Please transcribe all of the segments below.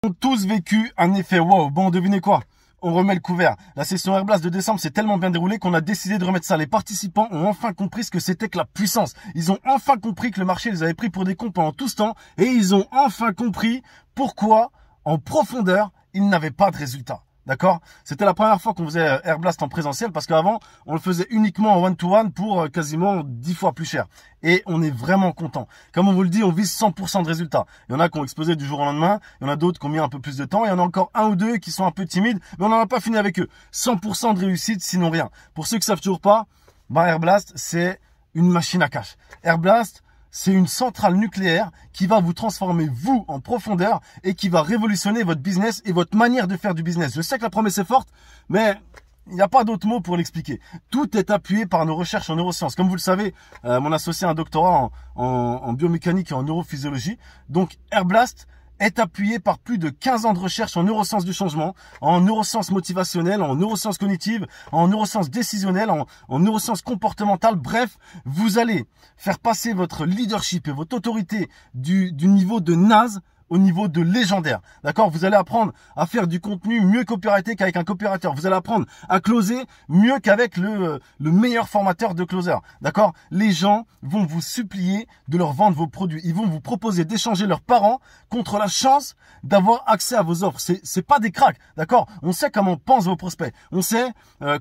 Ont tous vécu un effet wow. Bon, devinez quoi? On remet le couvert. La session Airblast de décembre s'est tellement bien déroulée qu'on a décidé de remettre ça. Les participants ont enfin compris ce que c'était que la puissance. Ils ont enfin compris que le marché les avait pris pour des cons pendant tout ce temps. Et ils ont enfin compris pourquoi, en profondeur, ils n'avaient pas de résultat. D'accord? C'était la première fois qu'on faisait Airblast en présentiel parce qu'avant, on le faisait uniquement en one-to-one pour quasiment 10 fois plus cher. Et on est vraiment content. Comme on vous le dit, on vise 100% de résultats. Il y en a qui ont explosé du jour au lendemain. Il y en a d'autres qui ont mis un peu plus de temps. Il y en a encore un ou deux qui sont un peu timides. Mais on n'en a pas fini avec eux. 100% de réussite, sinon rien. Pour ceux qui savent toujours pas, Airblast, c'est une machine à cash. Airblast, c'est une centrale nucléaire qui va vous transformer, vous, en profondeur et qui va révolutionner votre business et votre manière de faire du business. Je sais que la promesse est forte, mais il n'y a pas d'autre mot pour l'expliquer. Tout est appuyé par nos recherches en neurosciences. Comme vous le savez, mon associé a un doctorat en biomécanique et en neurophysiologie. Donc, Airblast est appuyé par plus de 15 ans de recherche en neurosciences du changement, en neurosciences motivationnelles, en neurosciences cognitives, en neurosciences décisionnelles, en neurosciences comportementales. Bref, vous allez faire passer votre leadership et votre autorité du niveau de naze au niveau de légendaire. D'accord? Vous allez apprendre à faire du contenu mieux copyrighté qu'avec un copywriter. Vous allez apprendre à closer mieux qu'avec le meilleur formateur de closer. D'accord? Les gens vont vous supplier de leur vendre vos produits. Ils vont vous proposer d'échanger leurs parents contre la chance d'avoir accès à vos offres. C'est pas des cracks. D'accord? On sait comment pensent vos prospects. On sait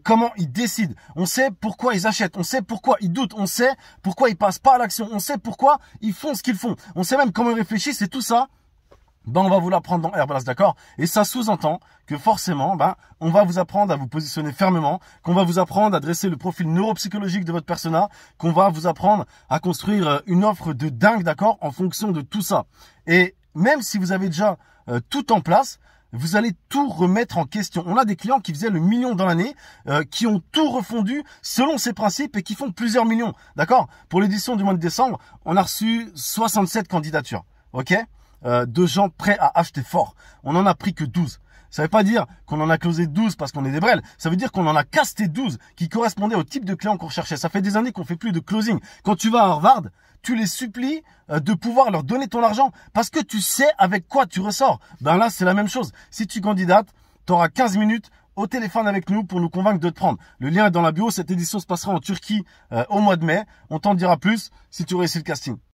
comment ils décident. On sait pourquoi ils achètent. On sait pourquoi ils doutent. On sait pourquoi ils passent pas à l'action. On sait pourquoi ils font ce qu'ils font. On sait même comment ils réfléchissent et tout ça. On va vous l'apprendre dans Airblast, d'accord? Et ça sous-entend que forcément, on va vous apprendre à vous positionner fermement, qu'on va vous apprendre à dresser le profil neuropsychologique de votre persona, qu'on va vous apprendre à construire une offre de dingue, d'accord? En fonction de tout ça. Et même si vous avez déjà tout en place, vous allez tout remettre en question. On a des clients qui faisaient le million dans l'année, qui ont tout refondu selon ces principes et qui font plusieurs millions, d'accord? Pour l'édition du mois de décembre, on a reçu 67 candidatures, ok? De gens prêts à acheter fort. On n'en a pris que 12. Ça veut pas dire qu'on en a closé 12 parce qu'on est des brels. Ça veut dire qu'on en a casté 12 qui correspondaient au type de clients qu'on recherchait. Ça fait des années qu'on fait plus de closing. Quand tu vas à Harvard, tu les supplies de pouvoir leur donner ton argent parce que tu sais avec quoi tu ressors. Là, c'est la même chose. Si tu candidates, tu auras 15 minutes au téléphone avec nous pour nous convaincre de te prendre. Le lien est dans la bio. Cette édition se passera en Turquie au mois de mai. On t'en dira plus si tu réussis le casting.